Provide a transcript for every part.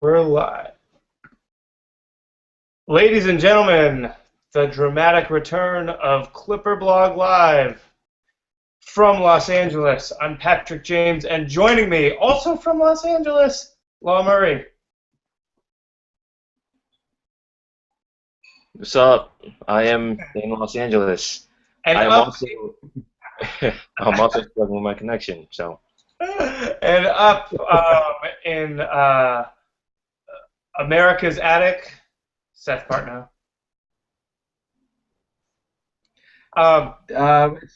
We're live. Ladies and gentlemen, the dramatic return of Clipper Blog Live from Los Angeles. I'm Patrick James, and joining me, also from Los Angeles, Law Murray. What's up? I am in Los Angeles. And I am up, also I'm also struggling with my connection. So and up in America's Attic, Seth Partnow.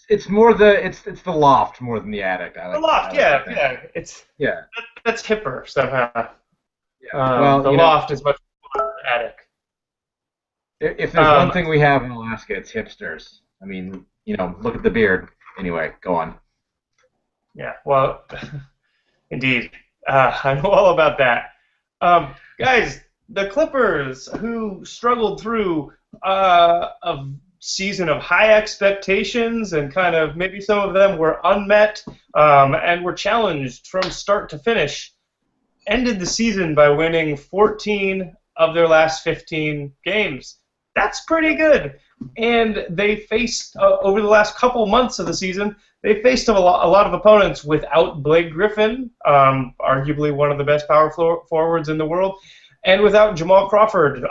It's more it's the loft more than the attic. The loft, yeah. Yeah. That's hipper somehow. Yeah. Well, The loft is much more attic. If there's one thing we have in Alaska, it's hipsters. I mean, look at the beard. Anyway, go on. Yeah, well, indeed. I know all about that. Guys, the Clippers, who struggled through a season of high expectations and kind of maybe some of them were unmet and were challenged from start to finish, ended the season by winning 14 of their last 15 games. That's pretty good. And they faced, over the last couple months of the season, they faced a lot of opponents without Blake Griffin, arguably one of the best power forwards in the world, and without Jamal Crawford,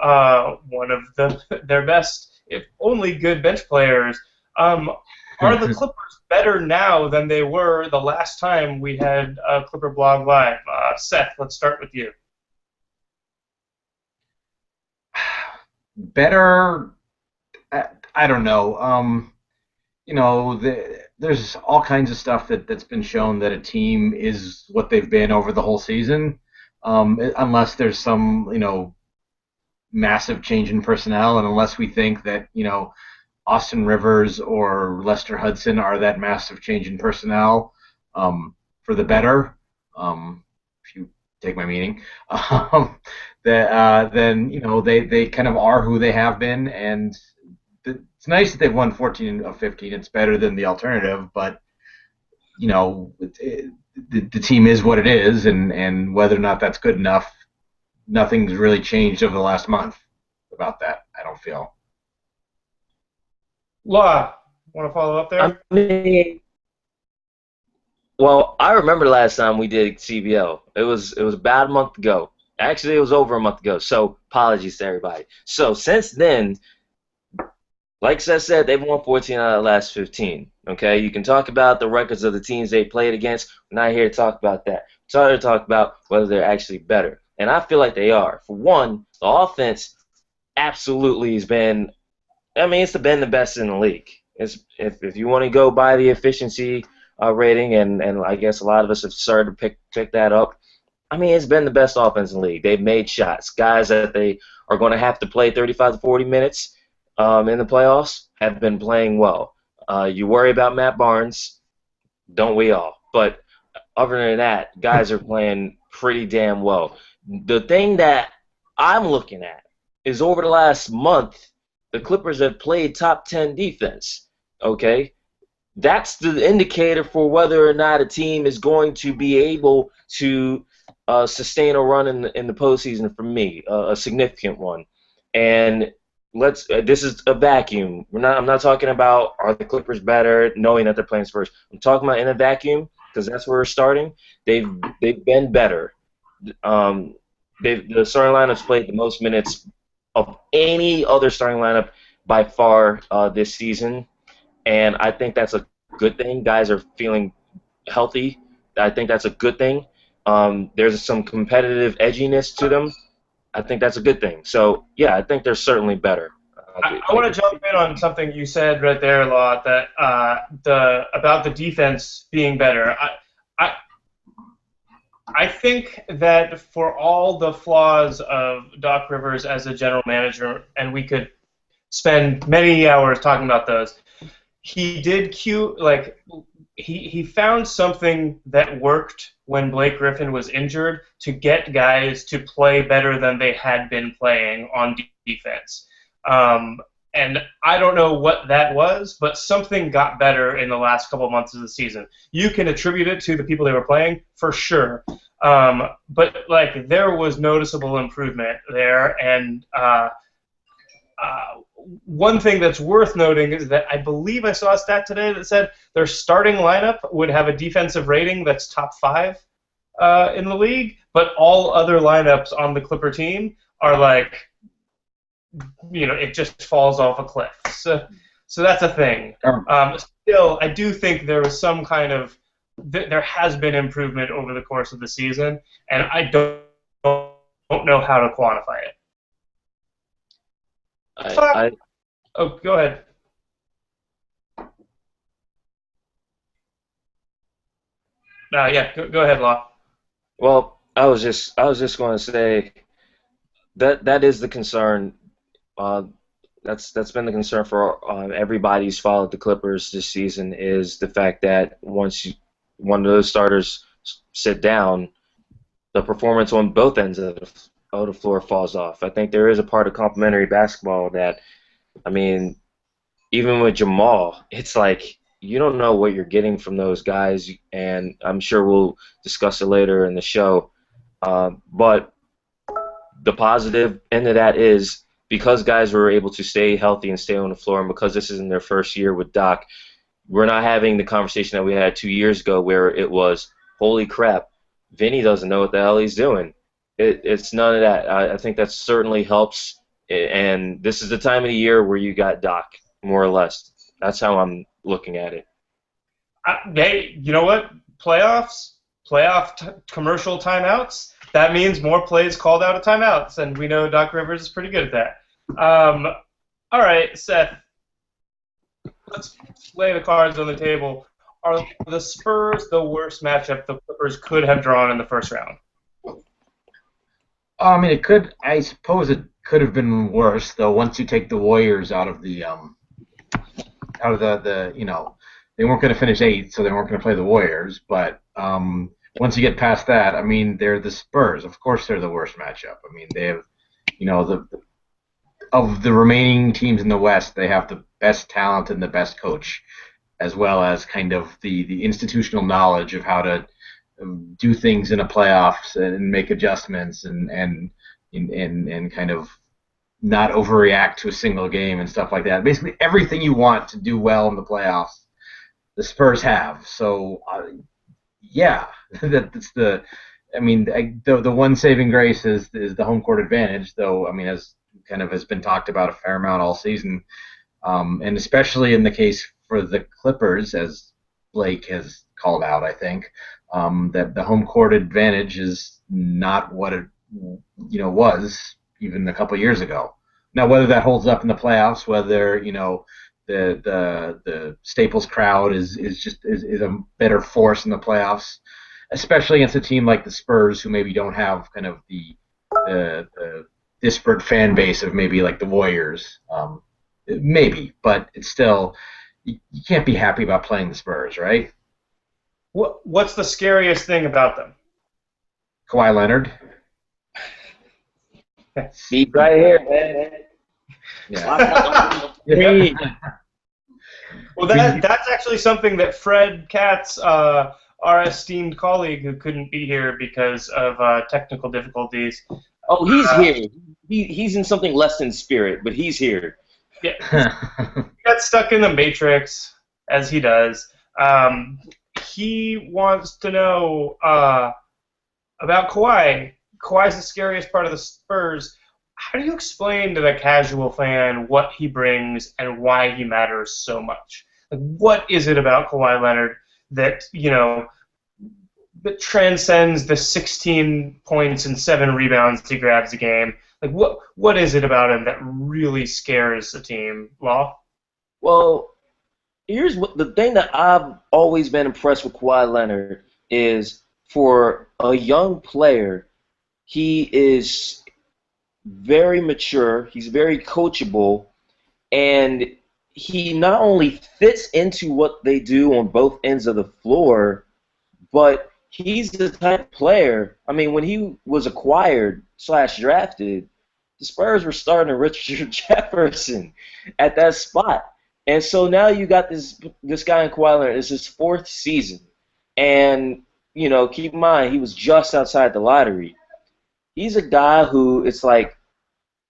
one of their best, if only good bench players. Are the Clippers better now than they were the last time we had Clipper Blog Live? Seth, let's start with you. Better, I don't know. There's all kinds of stuff that's been shown that a team is what they've been over the whole season, unless there's some, massive change in personnel, and unless we think that, Austin Rivers or Lester Hudson are that massive change in personnel for the better, if you take my meaning, then they kind of are who they have been, and it's nice that they've won 14 of 15. It's better than the alternative, but the team is what it is, and whether or not that's good enough, nothing's really changed over the last month about that, I don't feel. Law, want to follow up there? I mean, well, I remember the last time we did CBL. It was about a month ago. Actually, it was over a month ago. So apologies to everybody. So since then, like Seth said, they've won 14 out of the last 15. Okay, you can talk about the records of the teams they played against. We're not here to talk about that. We're here to talk about whether they're actually better. And I feel like they are. For one, the offense absolutely has been, it's been the best in the league. If you want to go by the efficiency rating, and I guess a lot of us have started to pick that up, it's been the best offense in the league. They've made shots. Guys that they are going to have to play 35 to 40 minutes in the playoffs have been playing well. You worry about Matt Barnes, don't we all? But other than that, guys are playing pretty damn well. The thing that I'm looking at is over the last month, the Clippers have played top 10 defense. Okay? That's the indicator for whether or not a team is going to be able to sustain a run in the postseason for me, a significant one. And this is a vacuum. I'm not talking about are the Clippers better, knowing that they're playing Spurs. I'm talking about in a vacuum because that's where we're starting. They've been better. The starting lineup's played the most minutes of any other starting lineup by far this season, and I think that's a good thing. Guys are feeling healthy. I think that's a good thing. There's some competitive edginess to them. I think that's a good thing. So, yeah, I think they're certainly better. I want to jump in on something you said right there, Law, that about the defense being better. I think that for all the flaws of Doc Rivers as a general manager, and we could spend many hours talking about those, he found something that worked when Blake Griffin was injured to get guys to play better than they had been playing on defense. And I don't know what that was, but something got better in the last couple of months of the season. You can attribute it to the people they were playing, for sure. But like there was noticeable improvement there, and one thing that's worth noting is that I believe I saw a stat today that said their starting lineup would have a defensive rating that's top 5 in the league, but all other lineups on the Clipper team are like, it just falls off a cliff. So that's a thing. Still, I do think there was some kind of there has been improvement over the course of the season, and I don't know how to quantify it. Oh, go ahead. Yeah, go ahead, Law. Well, I was just going to say that is the concern. That's been the concern for everybody who's followed the Clippers this season, is the fact that once one of those starters sit down, the performance on both ends of the floor falls off. I think there is a part of complimentary basketball that, I mean, even with Jamal, it's like you don't know what you're getting from those guys, and I'm sure we'll discuss it later in the show. But the positive end of that is because guys were able to stay healthy and stay on the floor, and because this isn't their first year with Doc, we're not having the conversation that we had 2 years ago where it was, holy crap, Vinny doesn't know what the hell he's doing. It's none of that. I think that certainly helps, and this is the time of the year where you got Doc, more or less. That's how I'm looking at it. Hey, you know what? Playoff commercial timeouts. That means more plays called out of timeouts, and we know Doc Rivers is pretty good at that. All right, Seth. Let's lay the cards on the table. Are the Spurs the worst matchup the Clippers could have drawn in the first round? I mean, it could. I suppose it could have been worse, though. Once you take the Warriors out of the they weren't going to finish 8th, so they weren't going to play the Warriors. But once you get past that, I mean, they're the Spurs. Of course, they're the worst matchup. I mean, they have, of the remaining teams in the West, they have the best talent and the best coach, as well as kind of the institutional knowledge of how to do things in a playoffs and make adjustments and kind of not overreact to a single game and stuff like that. Basically, everything you want to do well in the playoffs, the Spurs have. So, yeah, that's the. I mean, the one saving grace is the home court advantage, though. I mean, as kind of has been talked about a fair amount all season, and especially in the case for the Clippers, as Blake has called out, I think that the home court advantage is not what it was even a couple of years ago. Now, whether that holds up in the playoffs, whether the Staples crowd is a better force in the playoffs, especially against a team like the Spurs, who maybe don't have kind of the disparate fan base of maybe like the Warriors. Maybe, but it's still, you can't be happy about playing the Spurs, right? What's the scariest thing about them? Kawhi Leonard. See right here, man. Yeah. Well, that's actually something that Fred Katz, our esteemed colleague who couldn't be here because of technical difficulties. Oh, he's here. He's in something less than spirit, but he's here. Yeah, he got stuck in the Matrix, as he does. He wants to know about Kawhi. Kawhi's the scariest part of the Spurs. How do you explain to the casual fan what he brings and why he matters so much? Like, what is it about Kawhi Leonard that that transcends the 16 points and 7 rebounds he grabs a game? Like, what is it about him that really scares the team, Law? Well, here's the thing that I've always been impressed with Kawhi Leonard is, for a young player, he is very mature, he's very coachable, and he not only fits into what they do on both ends of the floor, but he's the type of player, I mean, when he was acquired / drafted, the Spurs were starting Richard Jefferson at that spot. And so now you got this guy in Kawhi Leonard. It's his 4th season. And keep in mind he was just outside the lottery. He's a guy who it's like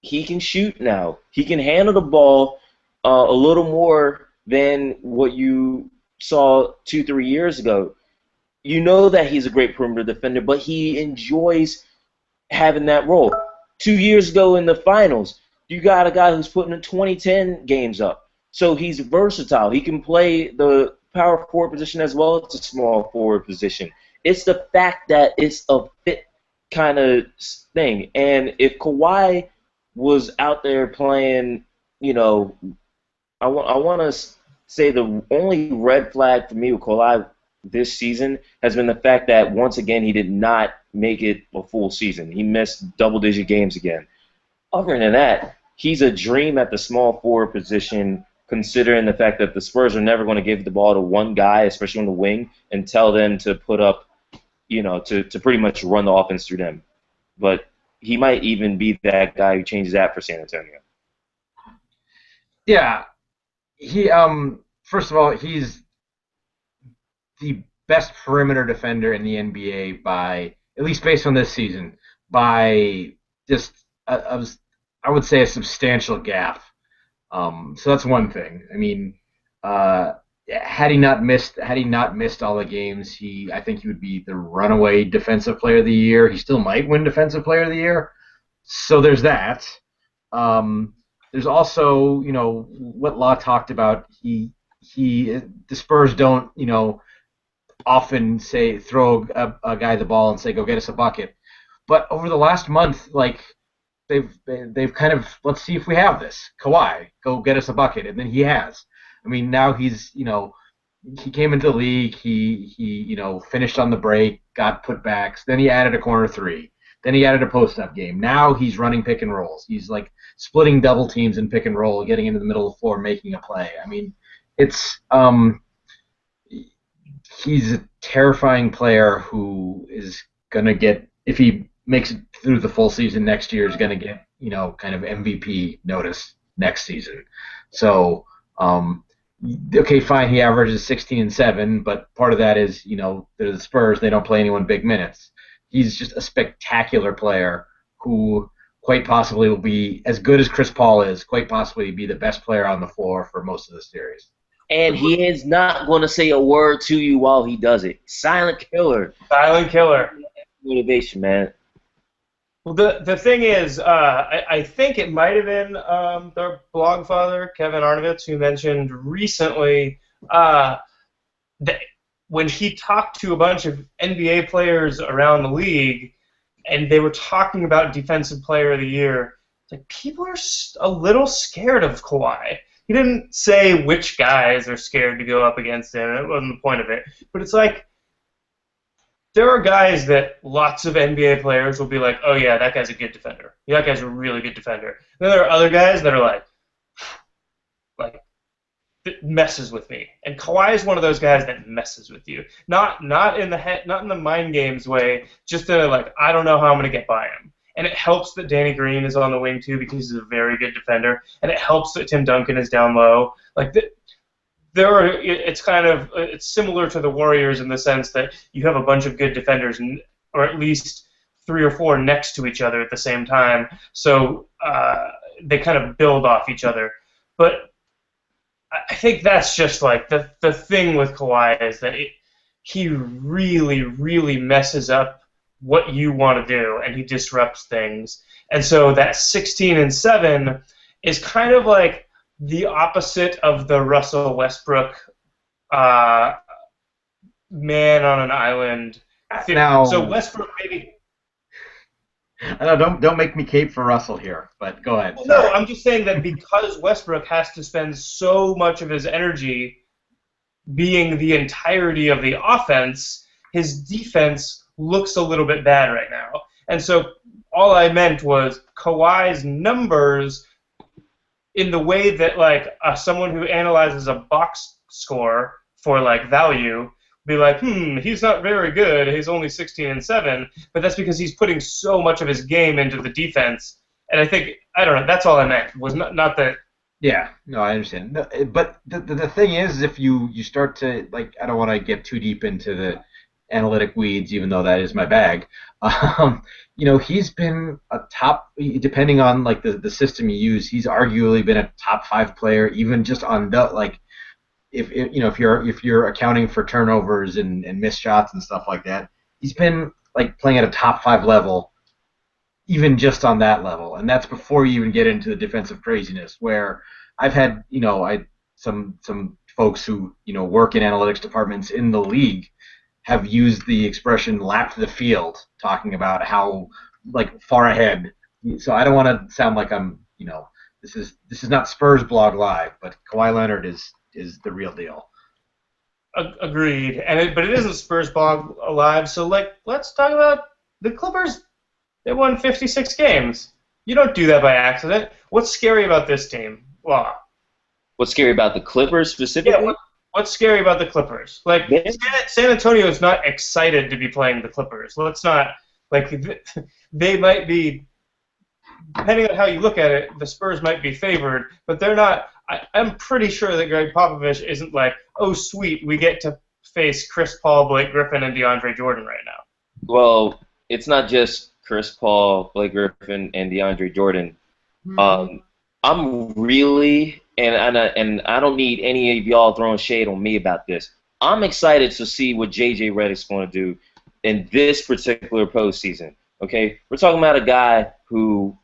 he can shoot now. He can handle the ball a little more than what you saw 2, 3 years ago. You know that he's a great perimeter defender, but he enjoys having that role. 2 years ago in the finals, you got a guy who's putting 2010 games up. So he's versatile. He can play the power forward position as well as the small forward position. It's the fact that it's a fit kind of thing. And if Kawhi was out there playing, I want to say the only red flag for me with Kawhi this season has been the fact that once again he did not make it a full season. He missed double-digit games again. Other than that, he's a dream at the small forward position, considering the fact that the Spurs are never going to give the ball to one guy, especially on the wing, and tell them to put up, to pretty much run the offense through them. But he might even be that guy who changes that for San Antonio. Yeah, he first of all, he's the best perimeter defender in the NBA by, at least based on this season, by just I would say a substantial gap. So that's one thing. I mean, had he not missed all the games, I think he would be the runaway defensive player of the year. He still might win defensive player of the year. So there's that. There's also, what Law talked about. The Spurs don't, often say throw a guy the ball and say go get us a bucket. But over the last month, they've kind of, let's see if we have this. Kawhi, go get us a bucket, and then he has. I mean, now he's, he came into the league, he finished on the break, got putbacks, then he added a corner three. Then he added a post-up game. Now he's running pick and rolls. He's splitting double teams in pick and roll, getting into the middle of the floor, making a play. I mean, it's he's a terrifying player who is gonna get, if he makes it through the full season next year, is gonna get kind of MVP notice next season. So okay, fine, he averages 16 and 7, but part of that is they're the Spurs. They don't play anyone big minutes. He's just a spectacular player who quite possibly will be, as good as Chris Paul is, quite possibly be the best player on the floor for most of the series. And he is not going to say a word to you while he does it. Silent killer. Silent killer. Motivation, man. Well, the thing is, I think it might have been their blog father, Kevin Arnovitz, who mentioned recently that when he talked to a bunch of NBA players around the league, and they were talking about Defensive Player of the Year, it's like people are a little scared of Kawhi. He didn't say which guys are scared to go up against him. It wasn't the point of it. But it's like there are guys that lots of NBA players will be like, oh, yeah, that guy's a good defender. Yeah, that guy's a really good defender. And then there are other guys that are like, it messes with me. And Kawhi is one of those guys that messes with you. Not in the mind games way, just in I don't know how I'm going to get by him. And it helps that Danny Green is on the wing too because he's a very good defender. And it helps that Tim Duncan is down low. It's similar to the Warriors in the sense that you have a bunch of good defenders, or at least 3 or 4 next to each other at the same time. So they kind of build off each other. But I think that's just the thing with Kawhi is that he really, really messes up what you want to do, and he disrupts things. And so that 16 and 7 is kind of like the opposite of the Russell Westbrook man on an island theory. Now, so Westbrook maybe. Don't make me cape for Russell here, but go ahead. Well, no, I'm just saying that because Westbrook has to spend so much of his energy being the entirety of the offense, his defense looks a little bit bad right now. And so all I meant was Kawhi's numbers in the way that someone who analyzes a box score for value be like, he's not very good. He's only 16 and 7, but that's because he's putting so much of his game into the defense. And I think, I don't know, that's all I meant, was not that. Yeah, no, I understand. No, but the thing is, if you start to, I don't want to get too deep into the analytic weeds, even though that is my bag. He's been a top, depending on like the system you use, he's arguably been a top 5 player, even just on the like, if you're accounting for turnovers and missed shots and stuff like that, he's been like playing at a top 5 level, even just on that level, and that's before you even get into the defensive craziness. Where I've had some folks who work in analytics departments in the league have used the expression "lapped the field," talking about how like far ahead. So I don't want to sound like I'm this is not Spurs blog live, but Kawhi Leonard is the real deal. Agreed, but it isn't Spurs blog live. So let's talk about the Clippers. They won 56 games. You don't do that by accident. What's scary about this team? Well, what's scary about the Clippers specifically? Yeah, what's scary about the Clippers? Like, San Antonio is not excited to be playing the Clippers. Let's not, they might be, depending on how you look at it, the Spurs might be favored, but they're not. I'm pretty sure that Greg Popovich isn't like, oh, sweet, we get to face Chris Paul, Blake Griffin, and DeAndre Jordan right now. Well, it's not just Chris Paul, Blake Griffin, and DeAndre Jordan. Mm-hmm. I'm really, and I don't need any of y'all throwing shade on me about this. I'm excited to see what J.J. Redick's going to do in this particular postseason. Okay, we're talking about a guy who,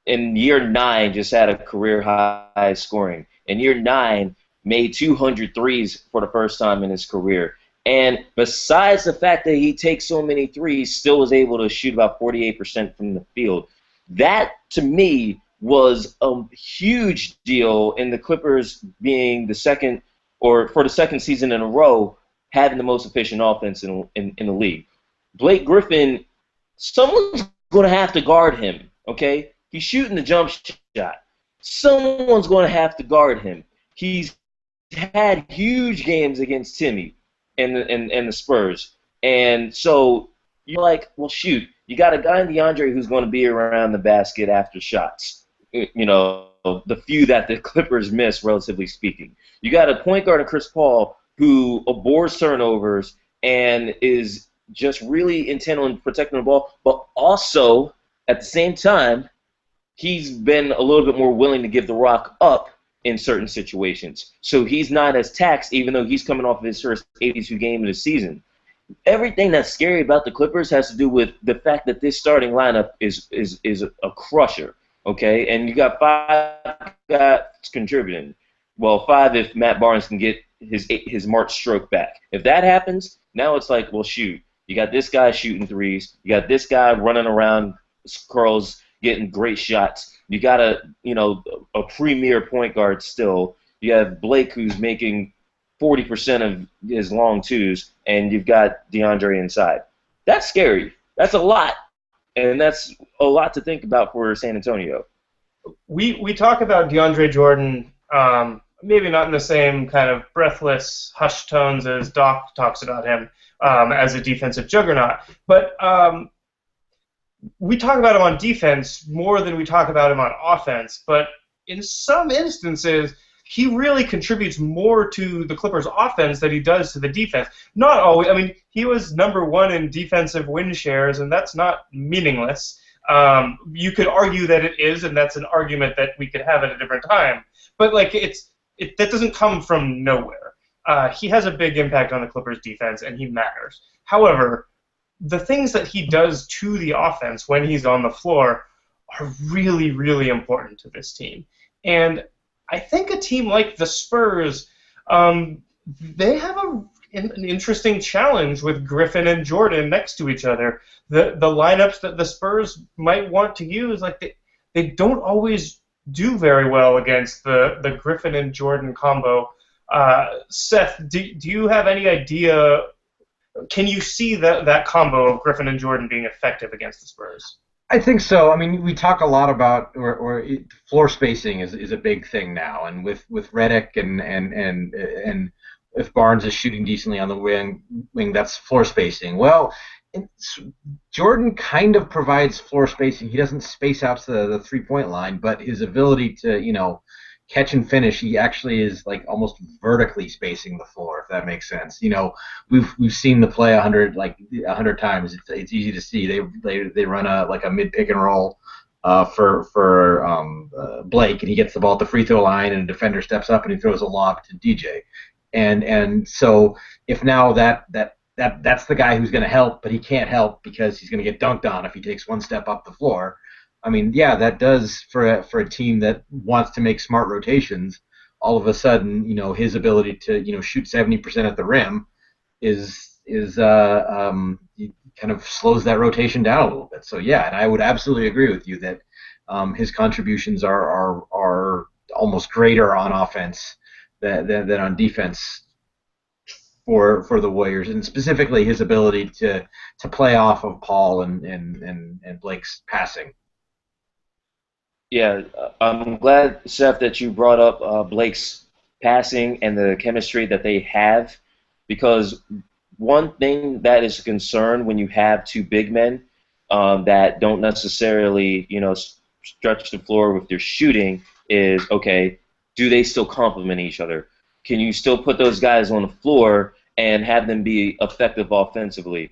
in year 9, just had a career high scoring. In year 9, made 200 threes for the first time in his career. And besides the fact that he takes so many threes, still was able to shoot about 48% from the field. That, to me, was a huge deal in the Clippers being the second, or for the second season in a row, having the most efficient offense in the league. Blake Griffin, someone's going to have to guard him, okay? He's shooting the jump shot. Someone's going to have to guard him. He's had huge games against Timmy and the Spurs. And so you're like, well, shoot, you got a guy in DeAndre who's going to be around the basket after shots. The few that the Clippers miss, relatively speaking. You got a point guard in Chris Paul who abhors turnovers and is just really intent on protecting the ball, but also, at the same time, he's been a little bit more willing to give the rock up in certain situations. So he's not as taxed, even though he's coming off of his first 82 game of the season. Everything that's scary about the Clippers has to do with the fact that this starting lineup is a crusher, okay? And you got 5 guys contributing. Well, 5 if Matt Barnes can get his March stroke back. If that happens, now it's like, well, shoot, you got this guy shooting threes. You got this guy running around curls, getting great shots. You got a premier point guard still. You have Blake who's making 40% of his long twos, and you've got DeAndre inside. That's scary. That's a lot, and that's a lot to think about for San Antonio. We talk about DeAndre Jordan, maybe not in the same kind of breathless, hushed tones as Doc talks about him as a defensive juggernaut, but we talk about him on defense more than we talk about him on offense, but in some instances, he really contributes more to the Clippers' offense than he does to the defense. Not always. I mean, he was number 1 in defensive win shares, and that's not meaningless. You could argue that it is, and that's an argument that we could have at a different time. But that doesn't come from nowhere. He has a big impact on the Clippers' defense, and he matters. However, the things that he does to the offense when he's on the floor are really, really important to this team. And I think a team like the Spurs, they have an interesting challenge with Griffin and Jordan next to each other. The lineups that the Spurs might want to use, they don't always do very well against the Griffin and Jordan combo. Seth, do you have any idea? Can you see that combo of Griffin and Jordan being effective against the Spurs? I think so. I mean, we talk a lot about floor spacing is a big thing now, and with Redick and if Barnes is shooting decently on the wing, that's floor spacing. Well, Jordan kind of provides floor spacing. He doesn't space out to the 3-point line, but his ability to catch and finish, he actually is like almost vertically spacing the floor, if that makes sense. We've seen the play 100 times. It's easy to see. They run a mid pick and roll for Blake, and he gets the ball at the free throw line, and a defender steps up and he throws a lob to DJ, and so if now that's the guy who's going to help, but he can't help because he's going to get dunked on if he takes one step up the floor. I mean, yeah, that does for a team that wants to make smart rotations. All of a sudden, his ability to shoot 70% at the rim is kind of slows that rotation down a little bit. So yeah, and I would absolutely agree with you that his contributions are almost greater on offense than on defense for the Warriors, and specifically his ability to play off of Paul and Blake's passing. Yeah, I'm glad, Seth, that you brought up Blake's passing and the chemistry that they have, because one thing that is a concern when you have two big men that don't necessarily, stretch the floor with their shooting is, okay, do they still complement each other? Can you still put those guys on the floor and have them be effective offensively?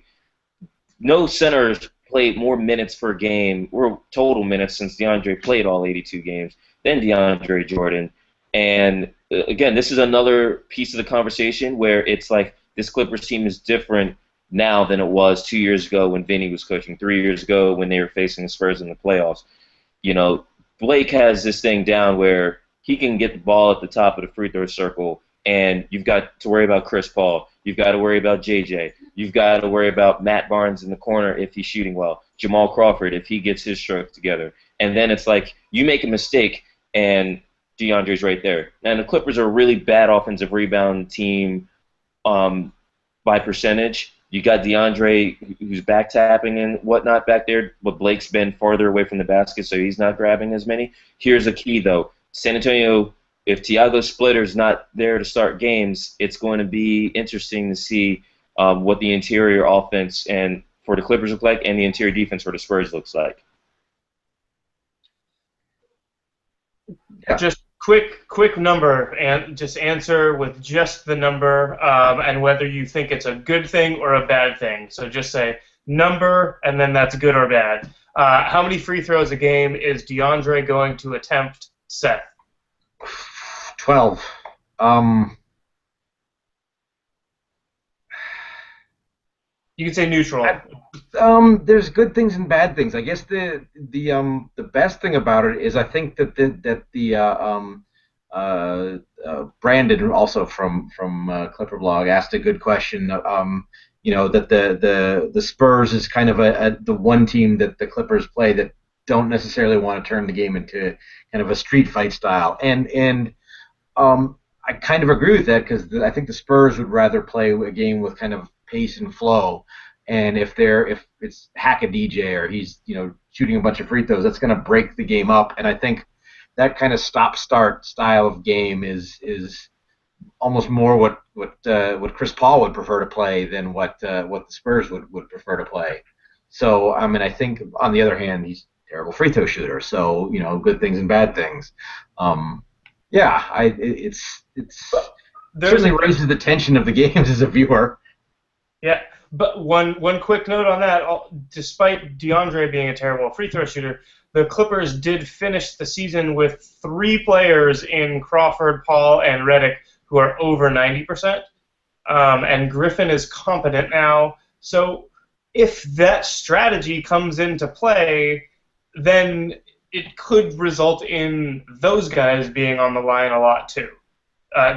No centers played more minutes per game, or total minutes, since DeAndre played all 82 games, than DeAndre Jordan. And again, this is another piece of the conversation where it's like this Clippers team is different now than it was 2 years ago when Vinny was coaching, 3 years ago when they were facing the Spurs in the playoffs. Blake has this thing down where he can get the ball at the top of the free throw circle, and you've got to worry about Chris Paul. You've got to worry about JJ. You've got to worry about Matt Barnes in the corner if he's shooting well. Jamal Crawford if he gets his stroke together. And then it's like you make a mistake and DeAndre's right there. And the Clippers are a really bad offensive rebound team by percentage. You got DeAndre who's back tapping and whatnot back there, but Blake's been farther away from the basket, so he's not grabbing as many. Here's a key, though. San Antonio, if Tiago Splitter's not there to start games, it's going to be interesting to see what the interior offense and for the Clippers look like and the interior defense for the Spurs looks like. Yeah. Just quick number, and just answer with just the number and whether you think it's a good thing or a bad thing. So just say number, and then that's good or bad. How many free throws a game is DeAndre going to attempt, Seth? 12. You can say neutral. There's good things and bad things. I guess the best thing about it is I think that Brandon, also from Clipper Blog, asked a good question. That the Spurs is kind of the one team that the Clippers play that don't necessarily want to turn the game into kind of a street fight style, and I kind of agree with that, because I think the Spurs would rather play a game with kind of pace and flow. And if it's hack a DJ or he's shooting a bunch of free throws, that's going to break the game up. And I think that kind of stop-start style of game is almost more what Chris Paul would prefer to play than what the Spurs would prefer to play. So I mean, I think on the other hand, he's a terrible free throw shooter. So good things and bad things. It certainly raises the tension of the games as a viewer. Yeah, but one quick note on that. Despite DeAndre being a terrible free throw shooter, the Clippers did finish the season with 3 players in Crawford, Paul, and Redick who are over 90%. And Griffin is competent now. So if that strategy comes into play, then it could result in those guys being on the line a lot too.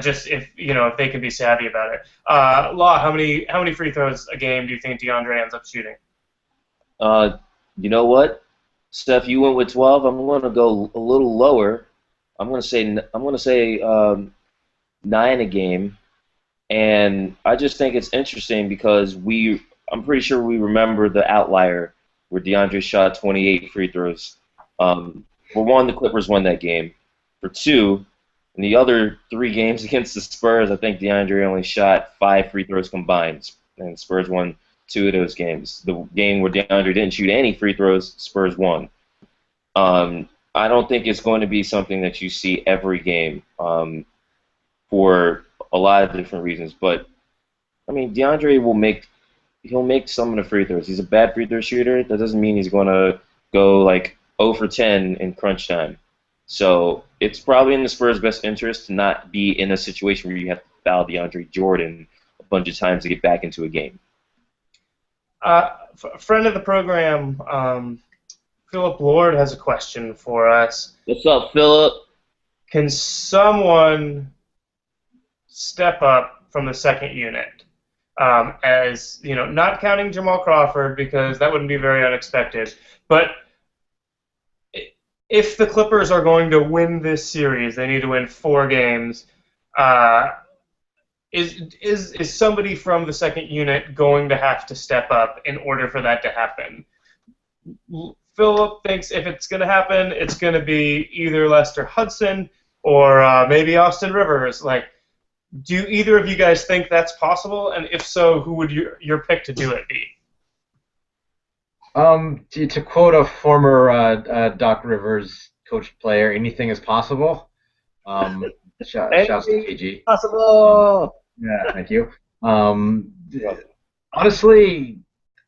Just if they can be savvy about it. Law, how many free throws a game do you think DeAndre ends up shooting? You know what, Steph, you went with 12. I'm going to go a little lower. I'm going to say 9 a game, and I just think it's interesting because I'm pretty sure we remember the outlier where DeAndre shot 28 free throws. For one, the Clippers won that game. For two, in the other 3 games against the Spurs, I think DeAndre only shot 5 free throws combined, and the Spurs won 2 of those games. The game where DeAndre didn't shoot any free throws, Spurs won. I don't think it's going to be something that you see every game for a lot of different reasons. But I mean, DeAndre he'll make some of the free throws. He's a bad free throw shooter. That doesn't mean he's going to go like 0 for 10 in crunch time. So it's probably in the Spurs' best interest to not be in a situation where you have to foul DeAndre Jordan a bunch of times to get back into a game. Friend of the program, Philip Lord has a question for us. What's up, Philip? Can someone step up from the second unit? As you know, not counting Jamal Crawford because that wouldn't be very unexpected. But if the Clippers are going to win this series, they need to win 4 games. Is somebody from the second unit going to have to step up in order for that to happen? Philip thinks if it's going to happen, it's going to be either Lester Hudson or maybe Austin Rivers. Like, do either of you guys think that's possible? And if so, who would your pick to do it be? To quote a former Doc Rivers coach player, anything is possible. Shouts to KG. Possible. Yeah, thank you. Honestly,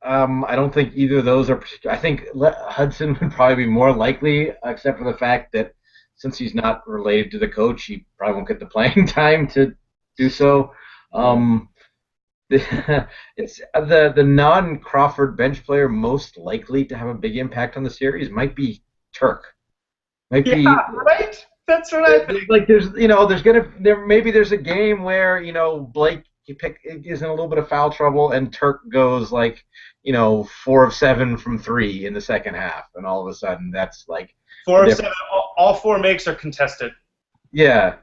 I don't think either of those are. I think Hudson would probably be more likely, except for the fact that since he's not related to the coach, he probably won't get the playing time to do so. It's the non-Crawford bench player most likely to have a big impact on the series might be Turk. Right. That's what I think. Like there's maybe there's a game where Blake is in a little bit of foul trouble and Turk goes 4 of 7 from 3 in the second half, and all of a sudden that's like 4 of 7. All 4 makes are contested. Yeah.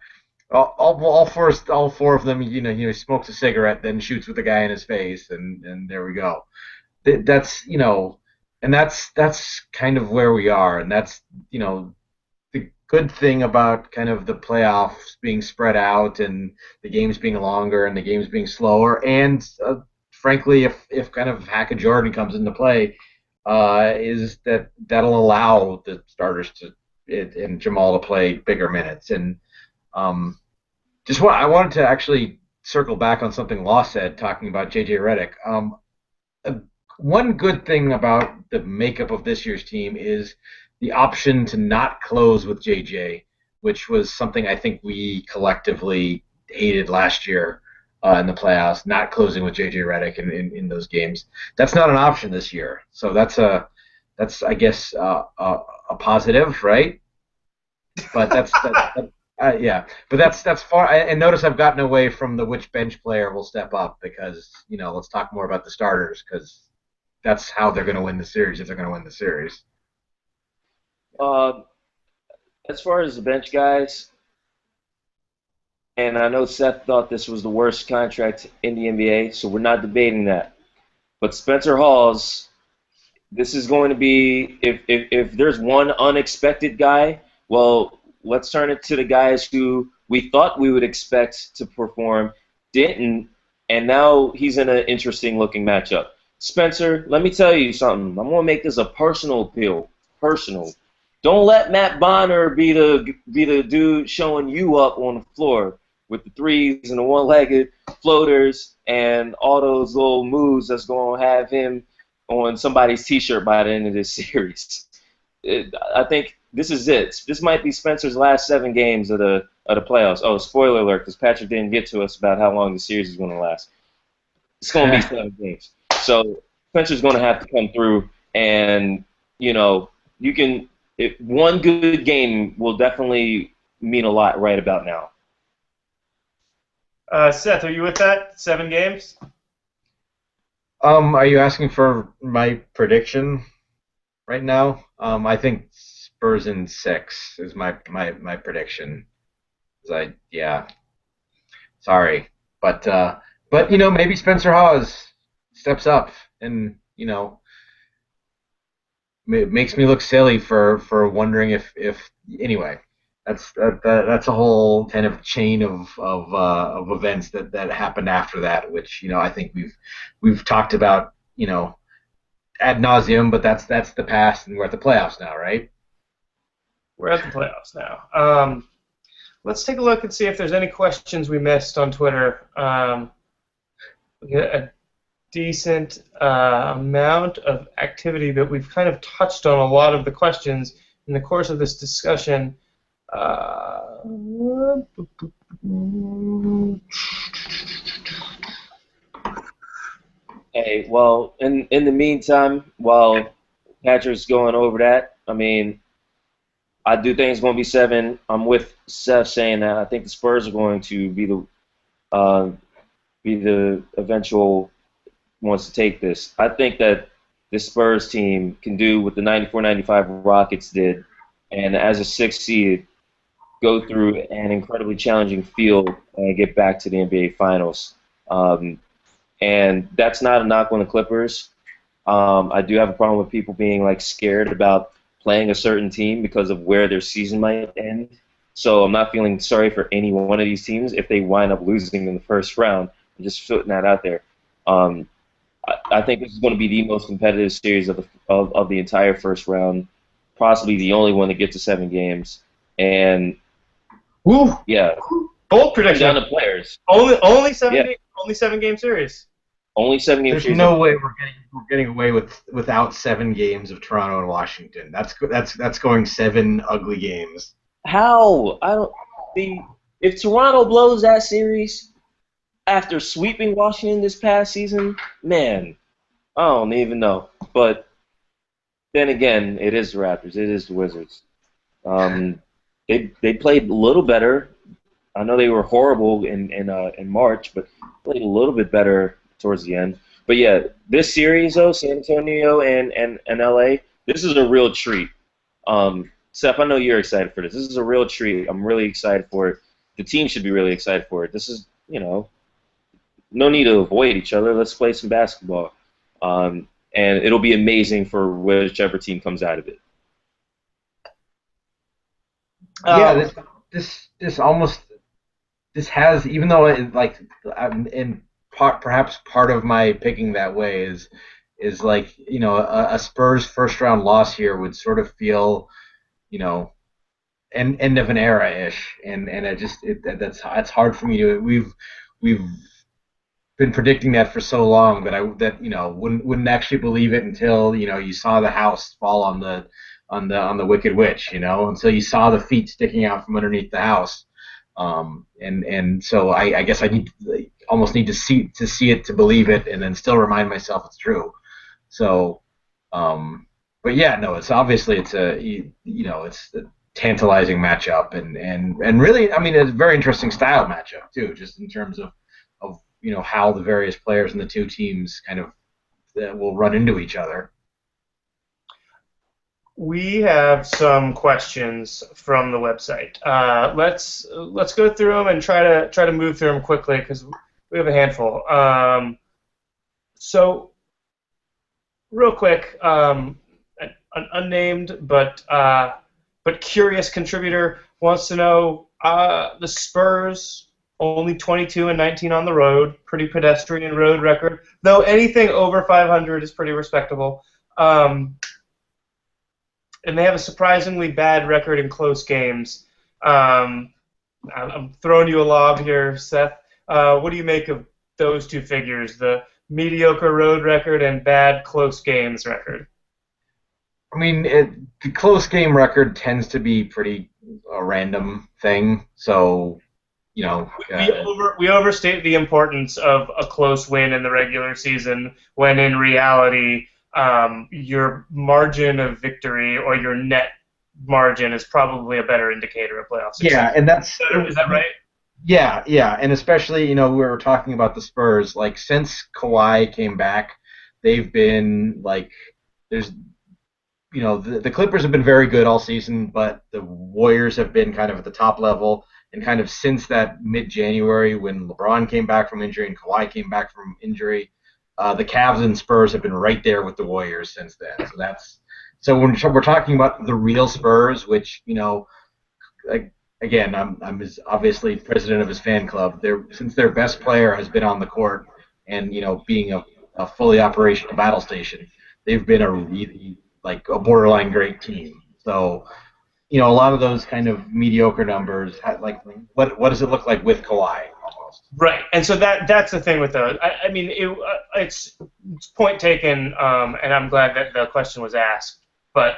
All four of them, he smokes a cigarette, then shoots with the guy in his face, and there we go. That's and that's kind of where we are, and that's the good thing about kind of the playoffs being spread out and the games being longer and the games being slower, and frankly, if kind of Hack of Jordan comes into play, is that'll allow the starters and Jamal to play bigger minutes and. I wanted to actually circle back on something Law said talking about J.J. Redick. One good thing about the makeup of this year's team is the option to not close with J.J., which was something I think we collectively hated last year in the playoffs, not closing with J.J. Redick in those games. That's not an option this year. So that's I guess a positive, right? But that's yeah, but that's far. And notice I've gotten away from the which bench player will step up because let's talk more about the starters because that's how they're going to win the series if they're going to win the series. As far as the bench guys, and I know Seth thought this was the worst contract in the NBA, so we're not debating that. But Spencer Hawes, this is going to be if there's one unexpected guy, well. Let's turn it to the guys who we thought we would expect to perform, didn't, and now he's in an interesting-looking matchup. Spencer, let me tell you something. I'm going to make this a personal appeal. Personal. Don't let Matt Bonner be the dude showing you up on the floor with the threes and the one-legged floaters and all those little moves that's going to have him on somebody's T-shirt by the end of this series. I think this is it. This might be Spencer's last 7 games of the playoffs. Oh, spoiler alert, because Patrick didn't get to us about how long the series is going to last. It's going to be 7 games. So Spencer's going to have to come through, and one good game will definitely mean a lot right about now. Seth, are you with that? 7 games? Are you asking for my prediction right now? I think Spurs in 6 is my prediction. Sorry, but maybe Spencer Hawes steps up and it makes me look silly for wondering if anyway. That's a whole kind of chain of events that happened after that, which I think we've talked about ad nauseum, but that's the past, and we're at the playoffs now, right? we're at the playoffs now. Let's take a look and see if there's any questions we missed on Twitter. We get a decent amount of activity, but we've kind of touched on a lot of the questions in the course of this discussion. Hey, well, in the meantime, while Patrick's going over that, I mean, I do think it's going to be 7. I'm with Seth saying that I think the Spurs are going to uh, be the eventual ones to take this. I think that the Spurs team can do what the 94-95 Rockets did, and as a 6th seed, go through an incredibly challenging field and get back to the NBA Finals. And that's not a knock on the Clippers. I do have a problem with people being like scared about playing a certain team because of where their season might end. So I'm not feeling sorry for any one of these teams if they wind up losing in the first round. I'm just putting that out there. I think this is going to be the most competitive series of the entire first round, possibly the only one that gets to 7 games. And Woo! yeah, Bold prediction. down to players. Only 7 Yeah. game, only 7-game series. Only 7 games. There's no way we're getting away without 7 games of Toronto and Washington. That's going 7 ugly games. How? I don't see. If Toronto blows that series after sweeping Washington this past season, man, I don't even know. But then again, it is the Raptors. It is the Wizards. They played a little better. I know they were horrible in March, but played a little bit better towards the end. But yeah, this series though, San Antonio and LA, this is a real treat. Seth, I know you're excited for this. This is a real treat. I'm really excited for it. The team should be really excited for it. This is, no need to avoid each other. Let's play some basketball. And it'll be amazing for whichever team comes out of it. Yeah, this has, even though perhaps part of my picking that way is like, a Spurs first round loss here would sort of feel, end of an era ish, and that's hard for me to. We've been predicting that for so long that wouldn't actually believe it until you saw the house fall on the Wicked Witch, until you saw the feet sticking out from underneath the house. And so I guess I almost need to see it to believe it, and then still remind myself it's true. So, but yeah, no, it's obviously it's a tantalizing matchup, and really, I mean, it's a very interesting style matchup too, just in terms of how the various players in the two teams kind of will run into each other. We have some questions from the website. Let's go through them and try to move through them quickly because we have a handful. So, real quick, an unnamed but curious contributor wants to know the Spurs only 22-19 on the road, pretty pedestrian road record. Though anything over 500 is pretty respectable. And they have a surprisingly bad record in close games. I'm throwing you a lob here, Seth. What do you make of those two figures, the mediocre road record and bad close games record? I mean, the close game record tends to be pretty a random thing, so we overstate the importance of a close win in the regular season when in reality your margin of victory or your net margin is probably a better indicator of playoff success. Yeah, and is that right? Yeah, and especially, we were talking about the Spurs, like, since Kawhi came back, they've been, like, the Clippers have been very good all season, but the Warriors have been kind of at the top level, and kind of since that mid-January when LeBron came back from injury and Kawhi came back from injury, the Cavs and Spurs have been right there with the Warriors since then. So when we're talking about the real Spurs, which, again, I'm obviously president of his fan club. Since their best player has been on the court and, being a fully operational battle station, they've been a really, like, a borderline great team. So, a lot of those kind of mediocre numbers, like what does it look like with Kawhi almost? Right, and so that's the thing with those. I mean, it's point taken, and I'm glad that the question was asked. But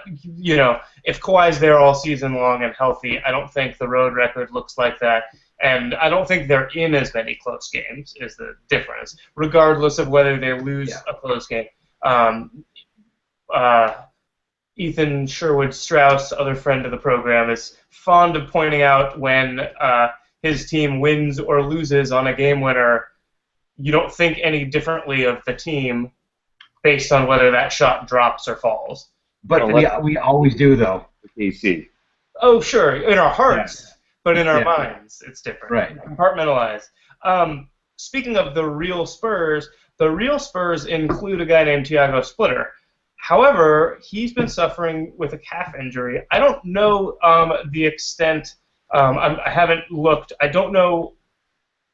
if Kawhi's there all season long and healthy, I don't think the road record looks like that, and I don't think they're in as many close games. Is the difference, regardless of whether they lose a close game. Ethan Sherwood Strauss, other friend of the program, is fond of pointing out when his team wins or loses on a game winner, you don't think any differently of the team based on whether that shot drops or falls. But we always do, though. PC. Oh, sure, in our hearts, but in our minds, it's different. Right. Compartmentalized. Speaking of the real Spurs include a guy named Tiago Splitter. However, he's been suffering with a calf injury. I don't know the extent. I haven't looked. I don't know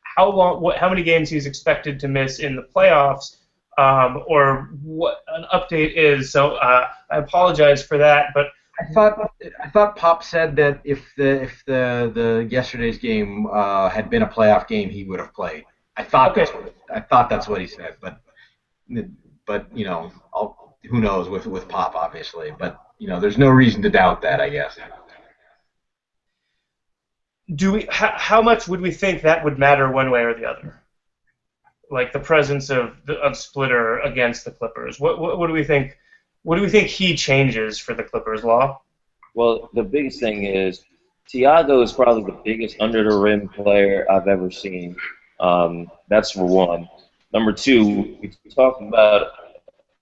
how many games he's expected to miss in the playoffs, or what an update is. So I apologize for that. But I thought Pop said that if the yesterday's game had been a playoff game, he would have played. I thought that's what he said. But who knows with Pop, obviously. But there's no reason to doubt that, I guess. How much would we think that would matter one way or the other? Like the presence of Splitter against the Clippers. What do we think? What do we think he changes for the Clippers, Law? Well, the biggest thing is Tiago is probably the biggest under the rim player I've ever seen. That's for one. Number two, we talked about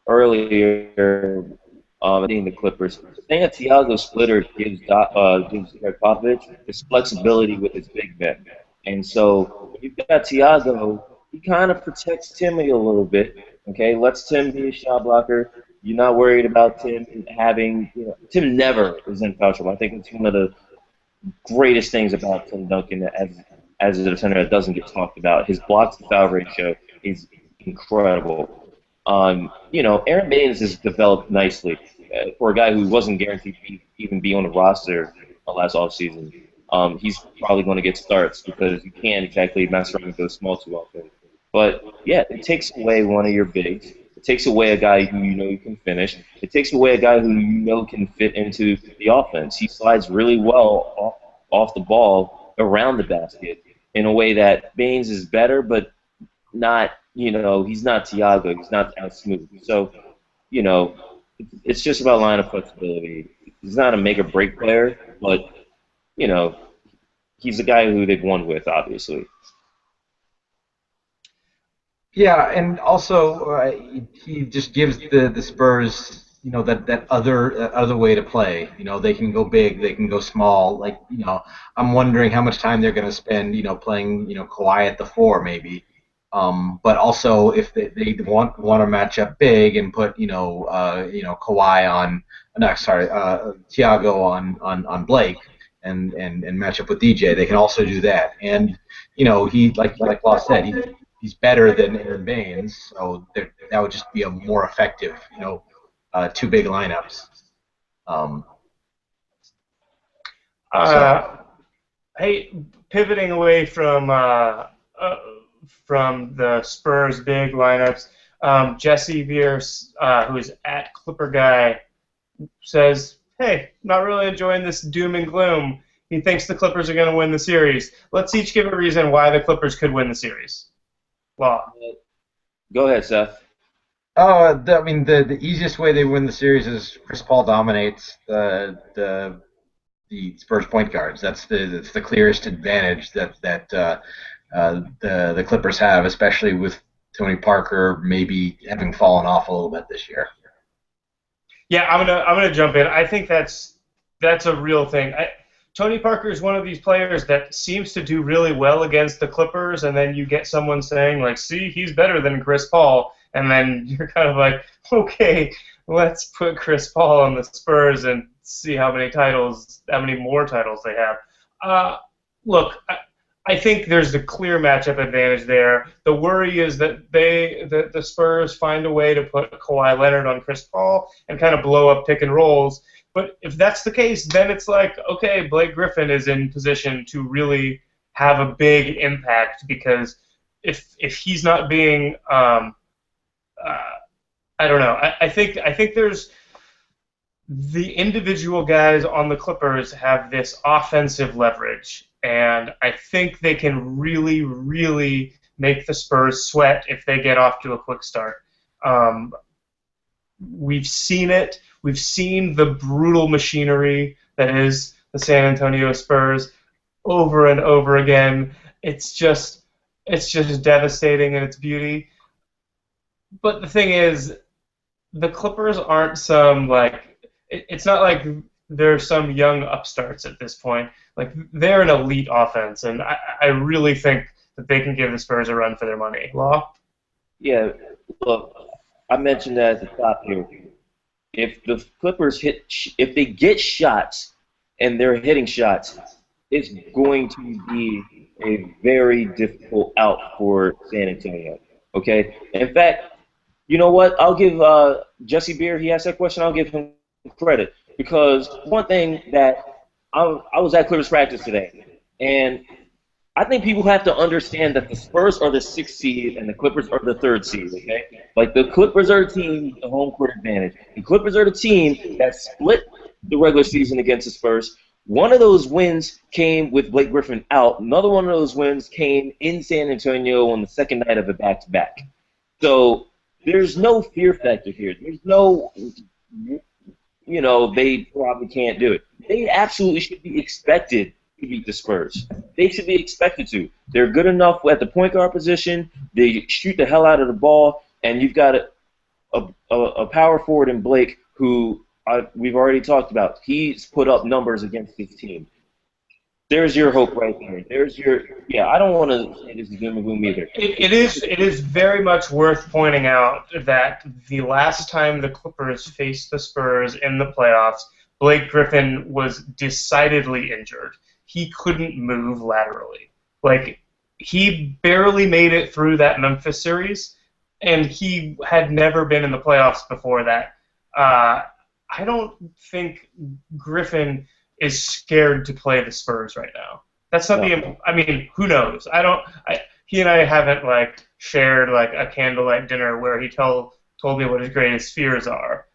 earlier in the Clippers. The thing that Tiago Splitter gives Greg Popovich is flexibility with his big men. And so when you've got Tiago, he kind of protects Timmy a little bit. Okay, lets Tim be a shot blocker. You're not worried about Tim having, Tim never is in foul trouble. I think it's one of the greatest things about Tim Duncan as a defender that doesn't get talked about. His blocks to foul ratio is incredible. Aaron Baines has developed nicely for a guy who wasn't guaranteed to even be on the roster last offseason. He's probably going to get starts because you can't exactly mess around with those small too often. But, yeah, it takes away one of your bigs. It takes away a guy who you can finish. It takes away a guy who can fit into the offense. He slides really well off the ball around the basket in a way that Baines is better, but not, he's not Tiago. He's not as smooth. So, it's just about line of flexibility. He's not a make-or-break player, but, he's a guy who they've won with, obviously. Yeah, and also he just gives the Spurs, that other way to play. They can go big, they can go small. Like, I'm wondering how much time they're going to spend, playing, Kawhi at the 4 maybe. But also if they want to match up big and put, Kawhi on, Tiago on Blake and match up with DJ, they can also do that. And he like Law said, he's better than Aaron Baines, so that would just be a more effective, two big lineups. Hey, pivoting away from the Spurs big lineups, Jesse Bierce, who is at Clipper Guy, says, "Hey, not really enjoying this doom and gloom." He thinks the Clippers are going to win the series. Let's each give a reason why the Clippers could win the series. Law. Go ahead, Seth. The easiest way they win the series is Chris Paul dominates the Spurs point guards. That's the clearest advantage that the Clippers have, especially with Tony Parker maybe having fallen off a little bit this year. Yeah, I'm gonna jump in. I think that's a real thing. Tony Parker is one of these players that seems to do really well against the Clippers, and then you get someone saying, like, see, he's better than Chris Paul, and then you're kind of like, okay, let's put Chris Paul on the Spurs and see how many more titles they have. Look, I think there's a clear matchup advantage there. The worry is that the Spurs find a way to put Kawhi Leonard on Chris Paul and kind of blow up pick and rolls. But if that's the case, then it's like, okay, Blake Griffin is in position to really have a big impact because if he's not being, I don't know, I think there's the individual guys on the Clippers have this offensive leverage, and I think they can really, really make the Spurs sweat if they get off to a quick start. Um, we've seen it. We've seen the brutal machinery that is the San Antonio Spurs over and over again. It's just devastating in its beauty. But the thing is, the Clippers aren't some it's not like they're some young upstarts at this point. Like they're an elite offense, and I really think that they can give the Spurs a run for their money. Law? Yeah, look, I mentioned that at the top here. If the Clippers if they get shots and they're hitting shots, it's going to be a very difficult out for San Antonio. Okay? In fact, you know what? I'll give Jesse Beer, he asked that question, I'll give him credit. Because one thing that I was at Clippers practice today, and I think people have to understand that the Spurs are the 6th seed and the Clippers are the 3rd seed, okay? Like, the Clippers are the team with the home court advantage. The Clippers are the team that split the regular season against the Spurs. One of those wins came with Blake Griffin out. Another one of those wins came in San Antonio on the second night of a back-to-back. So there's no fear factor here. There's no, they probably can't do it. They absolutely should be expected to beat the Spurs. They should be expected to. They're good enough at the point guard position. They shoot the hell out of the ball, and you've got a power forward in Blake who we've already talked about. He's put up numbers against his team. There's your hope right there. I don't want to say this is doom and gloom either. It is very much worth pointing out that the last time the Clippers faced the Spurs in the playoffs, Blake Griffin was decidedly injured. He couldn't move laterally. Like, he barely made it through that Memphis series, and he had never been in the playoffs before that. I don't think Griffin is scared to play the Spurs right now. That's not I mean, who knows? He and I haven't shared a candlelight dinner where he told me what his greatest fears are.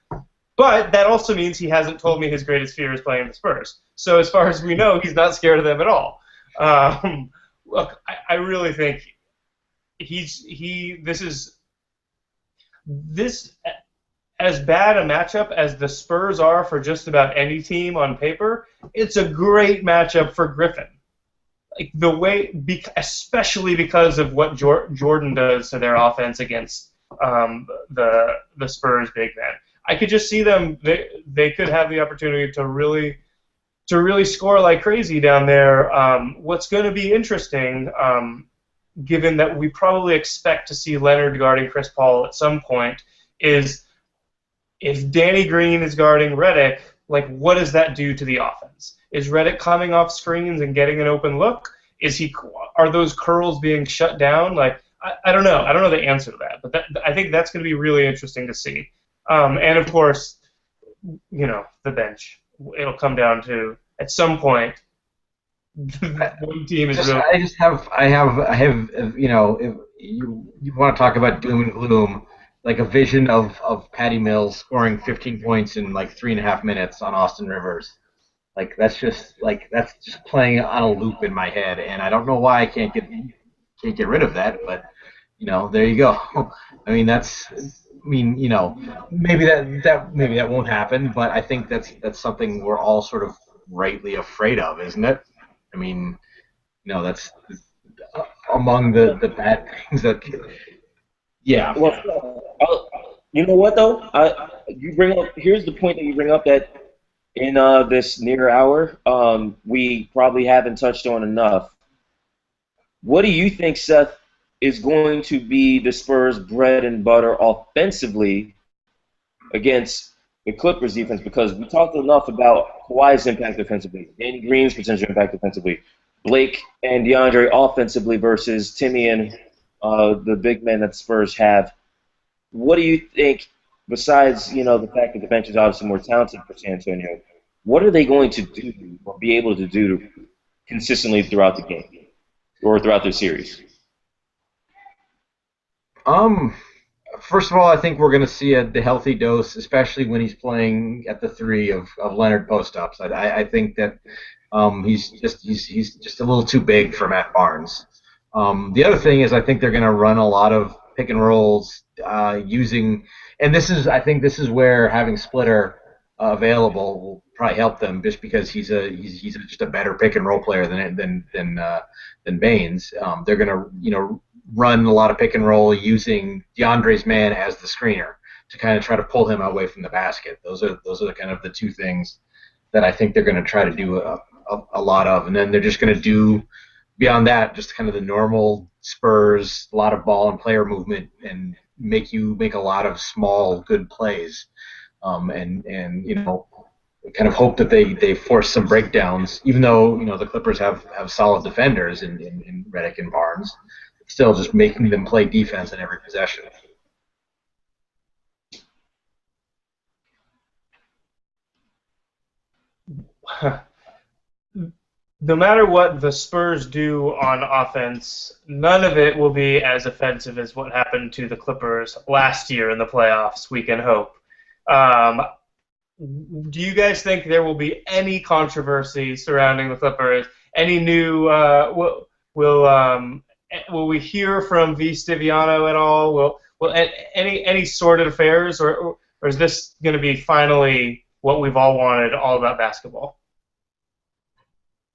But that also means he hasn't told me his greatest fear is playing the Spurs. So as far as we know, he's not scared of them at all. Look, I really think this as bad a matchup as the Spurs are for just about any team on paper, it's a great matchup for Griffin. Like especially because of what Jordan does to their offense against the Spurs big man. I could just see them. They could have the opportunity to really score like crazy down there. What's going to be interesting, given that we probably expect to see Leonard guarding Chris Paul at some point, is if Danny Green is guarding Redick, what does that do to the offense? Is Redick coming off screens and getting an open look? Are those curls being shut down? I don't know. I don't know the answer to that, but I think that's going to be really interesting to see. And of course, the bench. It'll come down to at some point. One team is really. I have. If you want to talk about doom and gloom, like a vision of Patty Mills scoring 15 points in 3.5 minutes on Austin Rivers. That's just playing on a loop in my head, and I don't know why I can't get rid of that, but there you go. maybe that won't happen, but I think that's something we're all sort of rightly afraid of, isn't it? I mean, that's among the bad things that. Yeah. Well, you know what though? Here's the point that you bring up that in this near hour, we probably haven't touched on enough. What do you think, Seth, is going to be the Spurs' bread and butter offensively against the Clippers defense? Because we talked enough about Kawhi's impact defensively, Danny Green's potential impact defensively, Blake and DeAndre offensively versus Timmy and the big men that the Spurs have. What do you think besides, the fact that the bench is obviously more talented for San Antonio, what are they going to do or be able to do consistently throughout the game or throughout their series? Um, First of all, I think we're going to see the healthy dose, especially when he's playing at the three of Leonard post-ups. I think that he's just a little too big for Matt Barnes. The other thing is I think they're going to run a lot of pick and rolls using, and I think this is where having Splitter available will probably help them, just because he's just a better pick and roll player than Baines. They're going to run a lot of pick and roll using DeAndre's man as the screener to kind of try to pull him away from the basket. Those are the kind of the two things that I think they're going to try to do a lot of, and then they're just going to do beyond that just kind of the normal Spurs, a lot of ball and player movement, and make a lot of small good plays, and kind of hope that they force some breakdowns, even though the Clippers have solid defenders in Redick and Barnes. Still just making them play defense in every possession. No matter what the Spurs do on offense, none of it will be as offensive as what happened to the Clippers last year in the playoffs, we can hope. Do you guys think there will be any controversy surrounding the Clippers? Any new will we hear from V. Stiviano at all? Will any sordid affairs, or is this going to be finally what we've all wanted, all about basketball?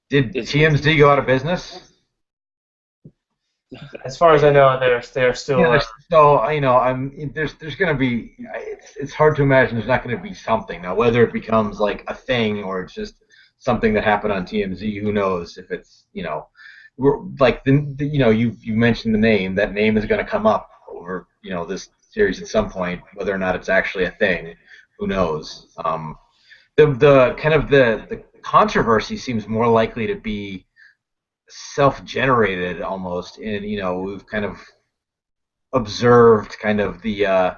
Did TMZ go out of business? As far as I know, they're still. Yeah, so there's going to be. It's hard to imagine there's not going to be something now. Whether it becomes like a thing or it's just something that happened on TMZ, who knows? If it's like you mentioned the name. That name is going to come up over this series at some point. Whether or not it's actually a thing, who knows? The kind of the controversy seems more likely to be self-generated almost, and we've kind of observed kind of the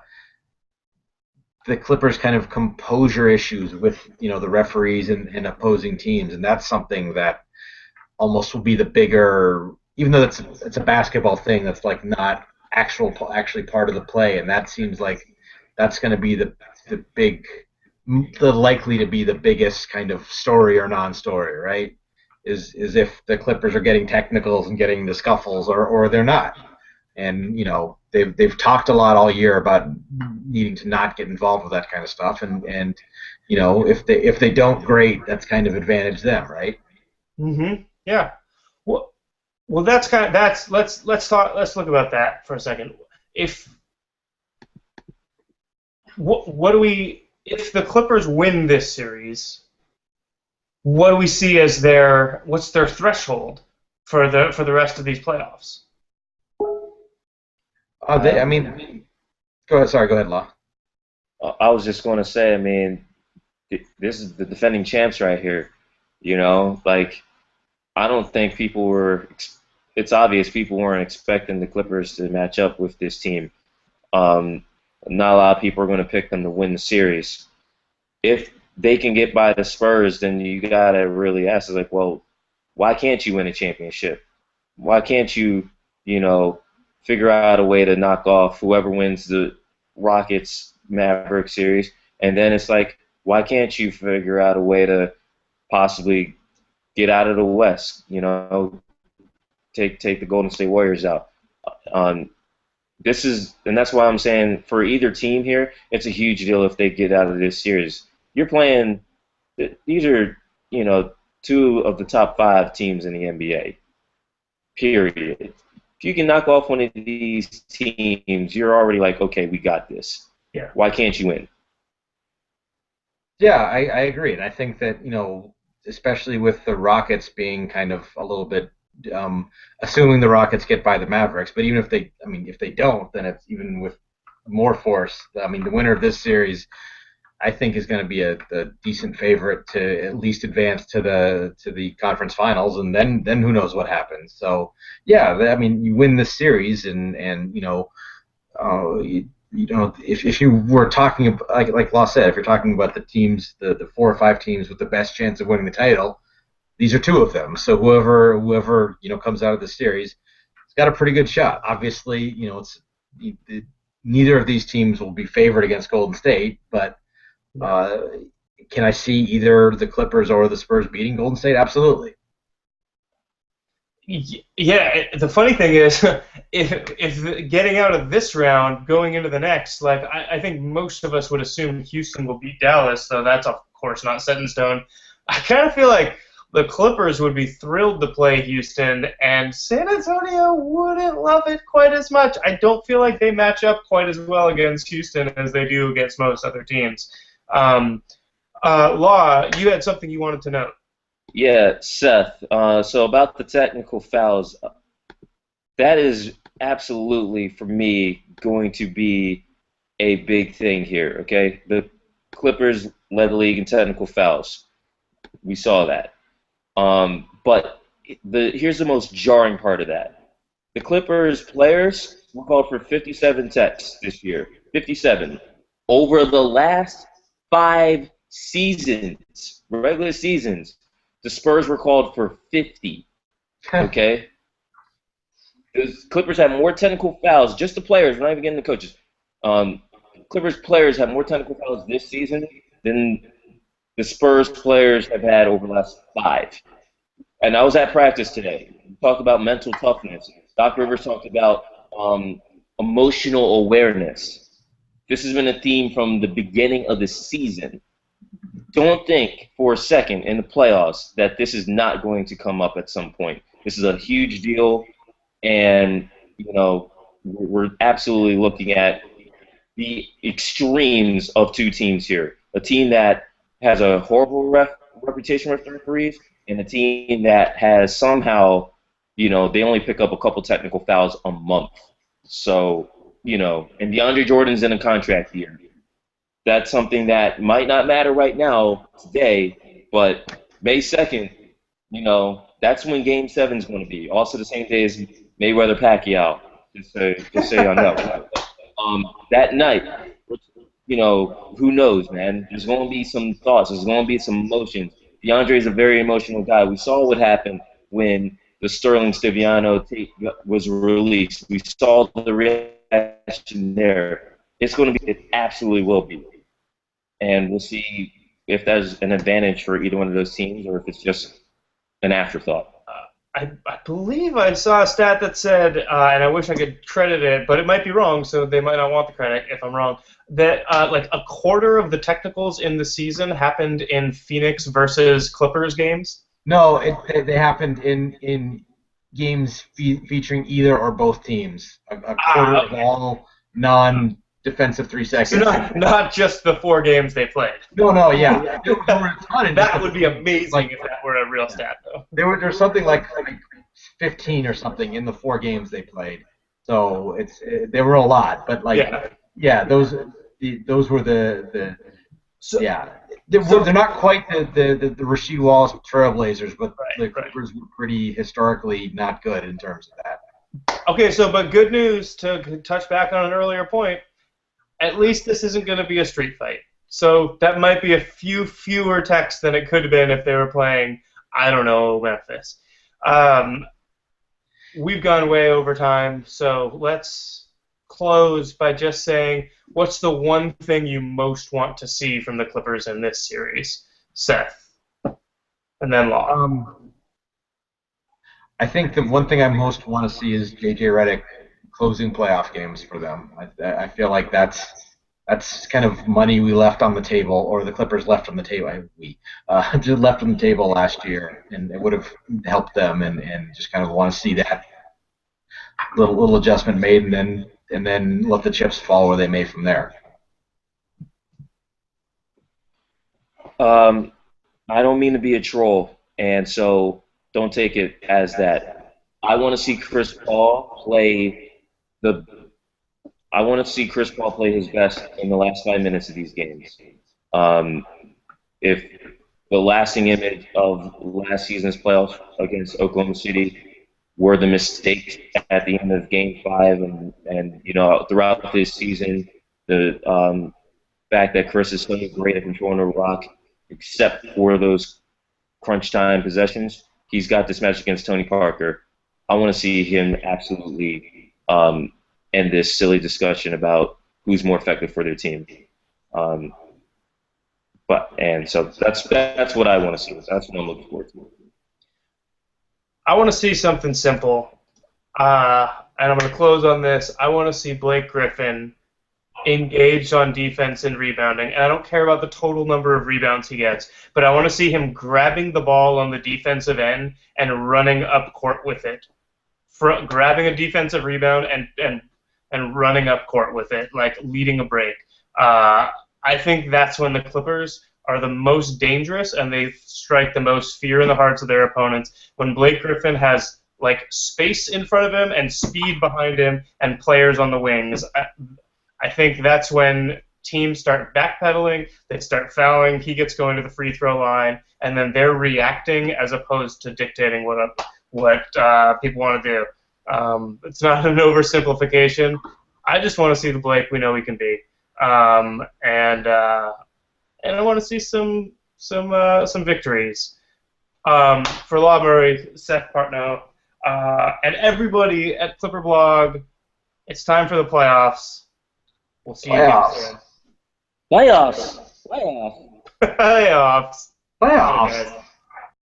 Clippers kind of composure issues with the referees and opposing teams, and that's something that almost will be the bigger, even though it's a basketball thing that's like not actually part of the play, and that seems like that's going to be the likely to be the biggest kind of story or non-story, right? Is if the Clippers are getting technicals and getting the scuffles, or they're not. And they've talked a lot all year about needing to not get involved with that kind of stuff, and if they don't, great, that's kind of advantage them, right? Mm-hmm. Yeah. Well, let's look about that for a second. If the Clippers win this series, what do we see as what's their threshold for the rest of these playoffs? Go ahead. Sorry, go ahead, Law. I was just going to say, this is the defending champs right here. I don't think it's obvious people weren't expecting the Clippers to match up with this team. Not a lot of people are going to pick them to win the series. If they can get by the Spurs, then you got to really ask, well, why can't you win a championship? Why can't you, figure out a way to knock off whoever wins the Rockets-Maverick series? And then it's like, why can't you figure out a way to possibly get out of the West, take the Golden State Warriors out? And that's why I'm saying for either team here, it's a huge deal if they get out of this series. You're playing, these are, two of the top 5 teams in the NBA, period. If you can knock off one of these teams, you're already like, okay, we got this. Yeah. Why can't you win? Yeah, I agree. And I think that, especially with the Rockets being kind of a little bit, assuming the Rockets get by the Mavericks, but even if they don't, then it's even with more force. The winner of this series, I think, is going to be a decent favorite to at least advance to the conference finals, and then who knows what happens. So yeah, you win this series, and if you were talking like Law said, if you're talking about the teams, the 4 or 5 teams with the best chance of winning the title, these are 2 of them. So whoever comes out of the series, it's got a pretty good shot. Obviously, neither of these teams will be favored against Golden State, but can I see either the Clippers or the Spurs beating Golden State? Absolutely. Yeah, the funny thing is, if getting out of this round, going into the next, like I think most of us would assume Houston will beat Dallas, though that's of course not set in stone. I kind of feel like the Clippers would be thrilled to play Houston, and San Antonio wouldn't love it quite as much. I don't feel like they match up quite as well against Houston as they do against most other teams. Law, you had something you wanted to note. Yeah, Seth. So about the technical fouls, that is absolutely, for me, going to be a big thing here, okay? The Clippers led the league in technical fouls. We saw that. But here's the most jarring part of that. The Clippers players were called for 57 techs this year. 57. Over the last 5 seasons, regular seasons, the Spurs were called for 50. Okay? The Clippers had more technical fouls, just the players, we're not even getting the coaches. Clippers players have more technical fouls this season than the Spurs players have had over the last 5. And I was at practice today. We talked about mental toughness. Doc Rivers talked about emotional awareness. This has been a theme from the beginning of the season. Don't think for a second in the playoffs that this is not going to come up at some point. This is a huge deal, and we're absolutely looking at the extremes of 2 teams here. A team that has a horrible reputation with referees, and a team that has somehow, they only pick up a couple technical fouls a month. So, and DeAndre Jordan's in a contract year. That's something that might not matter right now, today, but May 2nd, that's when Game 7 is going to be. Also the same day as Mayweather-Pacquiao, just so y'all know. That night, who knows, man? There's going to be some thoughts. There's going to be some emotions. DeAndre is a very emotional guy. We saw what happened when the Sterling Stiviano tape was released. We saw the reaction there. It's going to be, it absolutely will be. And we'll see if there's an advantage for either one of those teams or if it's just an afterthought. I believe I saw a stat that said, and I wish I could credit it, but it might be wrong, so they might not want the credit if I'm wrong, that like a quarter of the technicals in the season happened in Phoenix versus Clippers games. No, they happened in games featuring either or both teams. A quarter of all non-defensive 3 seconds. So not just the 4 games they played. No, yeah. There were a ton that would be amazing if that were a real stat, though. There was something like 15 or something in the 4 games they played. So there were a lot, but those were the they're not quite the Rasheed Wallace Trailblazers, but the Clippers were pretty historically not good in terms of that. Okay, but good news to touch back on an earlier point. At least this isn't going to be a street fight. So that might be a few fewer techs than it could have been if they were playing, I don't know, Memphis. We've gone way over time, so let's close by just saying, what's the one thing you most want to see from the Clippers in this series? Seth. And then Law. I think the one thing I most want to see is J.J. Redick closing playoff games for them. I feel like that's kind of money we left on the table, or the Clippers left on the table. We just left on the table last year, and it would have helped them. And just kind of want to see that little adjustment made, and then let the chips fall where they may from there. I don't mean to be a troll, and so don't take it as that. I want to see Chris Paul play his best in the last 5 minutes of these games. If the lasting image of last season's playoffs against Oklahoma City were the mistakes at the end of Game 5 and throughout this season, The fact that Chris is so great at controlling the rock, except for those crunch time possessions. He's got this match against Tony Parker. I want to see him absolutely end this silly discussion about who's more effective for their team. So that's what I want to see. That's what I'm looking forward to. I want to see something simple, and I'm going to close on this. I want to see Blake Griffin engaged on defense and rebounding, and I don't care about the total number of rebounds he gets, but I want to see him grabbing the ball on the defensive end and running up court with it, grabbing a defensive rebound and running up court with it, like leading a break. I think that's when the Clippers are the most dangerous and they strike the most fear in the hearts of their opponents. When Blake Griffin has like space in front of him and speed behind him and players on the wings, I think that's when teams start backpedaling, they start fouling, he gets going to the free throw line, and then they're reacting as opposed to dictating what people want to do. It's not an oversimplification. I just want to see the Blake we know he can be. And I want to see some victories. For Law Murray, Seth Partnow, and everybody at Clipper Blog, it's time for the playoffs. We'll see you again soon. Playoffs. Playoffs. Playoffs. Okay, guys.